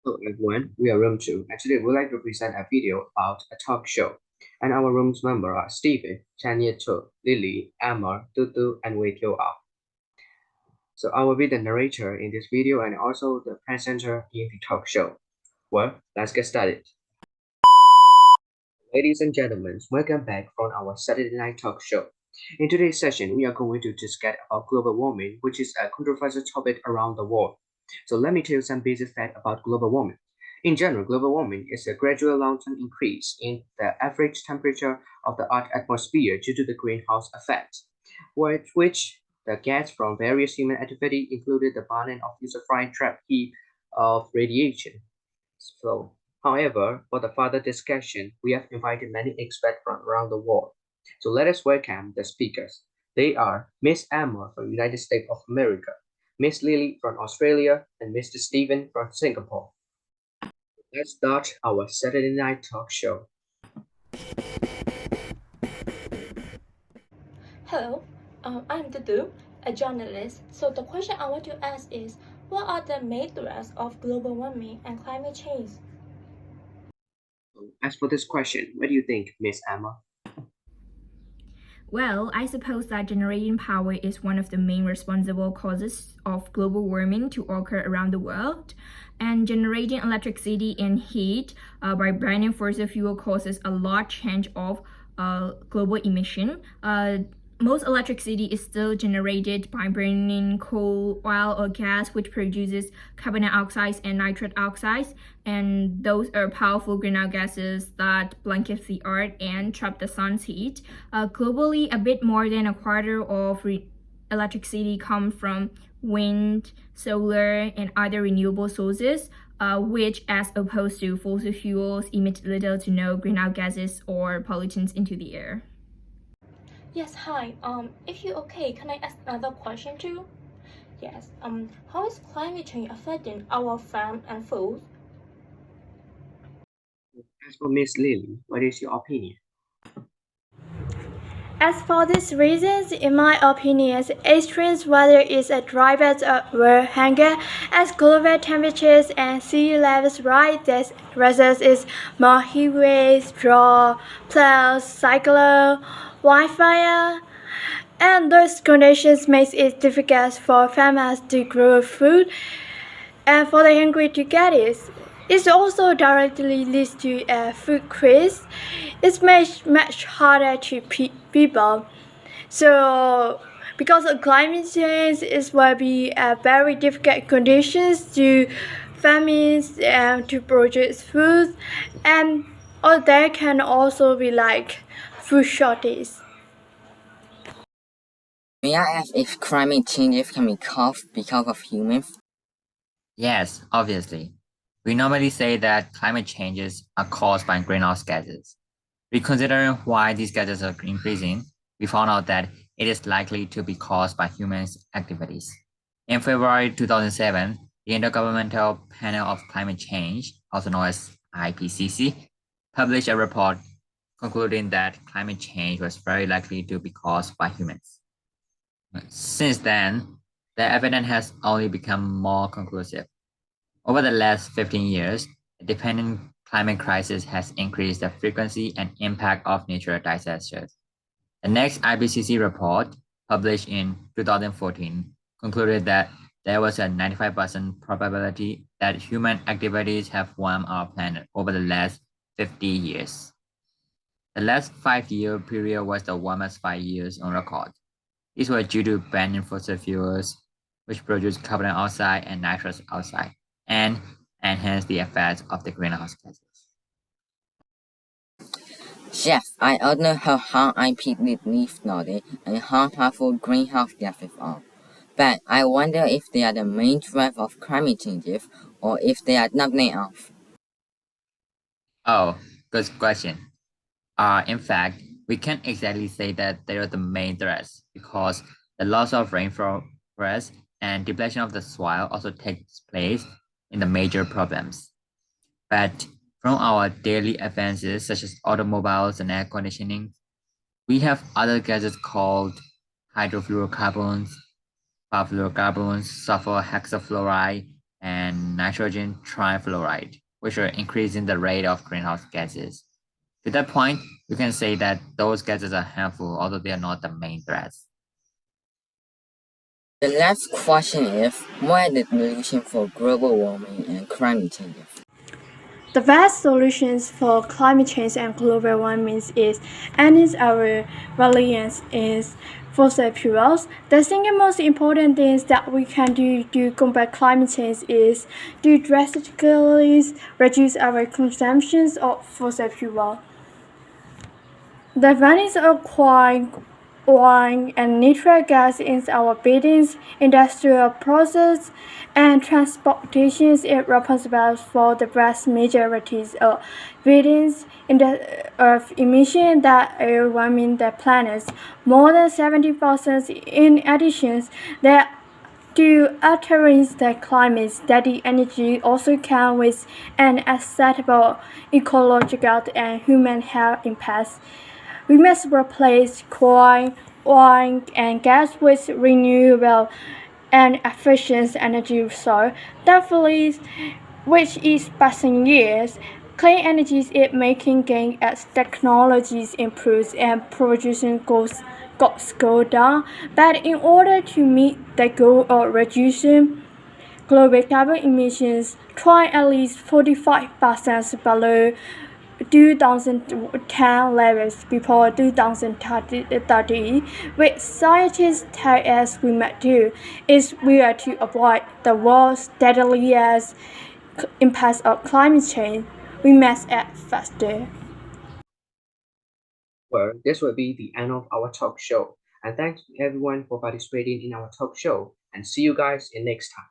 Hello everyone, we are Room 2 and today we'd like to present a video about a talk show. And our room's members are Stephen, Chanya Cho, Lily, Emma, Tutu, and Wei Kyo Ah. So I will be the narrator in this video and also the presenter in the talk show. Well, let's get started. Ladies and gentlemen, welcome back from our Saturday night talk show. In today's session, we are going to discuss about global warming, which is a controversial topic around the world. So let me tell you some basic facts about global warming. In general, global warming is a gradual long-term increase in the average temperature of the Earth's atmosphere due to the greenhouse effect, which the gas from various human activity included the burning of usufruct trapped heat of radiation. So, however, for the further discussion, we have invited many experts from around the world. So let us welcome the speakers. They are Miss Emma from United States of America, Miss Lily from Australia, and Mr. Stephen from Singapore. Let's start our Saturday night talk show. Hello, I'm Dudu, a journalist. So the question I want to ask is, what are the main threats of global warming and climate change? As for this question, what do you think, Miss Emma? Well, I suppose that generating power is one of the main responsible causes of global warming to occur around the world. And generating electricity and heat by burning fossil fuel causes a large change of global emission. Most electricity is still generated by burning coal, oil, or gas, which produces carbon dioxide and nitrous oxides. And those are powerful greenhouse gases that blanket the earth and trap the sun's heat. Globally, a bit more than a quarter of electricity comes from wind, solar, and other renewable sources, which, as opposed to fossil fuels, emit little to no greenhouse gases or pollutants into the air. Yes, hi. If you're okay, can I ask another question too? Yes. How is climate change affecting our farm and food? As for Miss Lily, what is your opinion? As for these reasons, in my opinion, extreme weather is a driver of world hunger. As global temperatures and sea levels rise, this results in more heat waves, drought, floods, cyclone, wildfire, and those conditions make it difficult for farmers to grow food and for the hungry to get it. It also directly leads to a food crisis. It's much harder to people. So, because of climate change, it will be a very difficult conditions to famines and to produce food, and or there can also be like food shortage. May I ask if climate change can be caused because of humans? Yes, obviously. We normally say that climate changes are caused by greenhouse gases. Reconsidering why these gases are increasing, we found out that it is likely to be caused by human activities. In February 2007, the Intergovernmental Panel of Climate Change, also known as IPCC, published a report concluding that climate change was very likely to be caused by humans. Since then, the evidence has only become more conclusive. Over the last 15 years, the dependent climate crisis has increased the frequency and impact of natural disasters. The next IPCC report, published in 2014, concluded that there was a 95% probability that human activities have warmed our planet over the last 50 years. The last 5-year period was the warmest 5 years on record. These were due to burning fossil fuels, which produce carbon dioxide and nitrous oxide, and enhance the effects of the greenhouse gases. Chef, I don't know how IP leaf nodded and how harmful greenhouse gases are. But I wonder if they are the main driver of climate change or if they are nothing else. Oh, good question. In fact, we can't exactly say that they are the main threats because the loss of rainforest and depletion of the soil also takes place in the major problems. But from our daily advances such as automobiles and air conditioning, we have other gases called hydrofluorocarbons, perfluorocarbons, sulfur hexafluoride, and nitrogen trifluoride, which are increasing the rate of greenhouse gases. To that point, we can say that those gases are harmful, although they are not the main threats. The last question is, what are the solutions for global warming and climate change? The best solutions for climate change and global warming is ending our reliance in fossil fuels. The single most important thing that we can do to combat climate change is to drastically reduce our consumption of fossil fuel. The vanity of coal, oil, and natural gas in our buildings, industrial process, and transportation is responsible for the vast majority of emissions that are warming the planet. More than 70%. In addition, there to altering the climate, steady energy also comes with an acceptable ecological and human health impacts. We must replace coal, oil, and gas with renewable and efficient energy sources. Thankfully, which is passing years, clean energy is making gains as technologies improve and production costs go down. But in order to meet the goal of reducing global carbon emissions, try at least 45% below 2010 levels before 2030. What scientists tell us we must do is we are to avoid the world's deadliest impacts of climate change. We must act faster. Well, this will be the end of our talk show. And thanks to everyone for participating in our talk show. And see you guys in next time.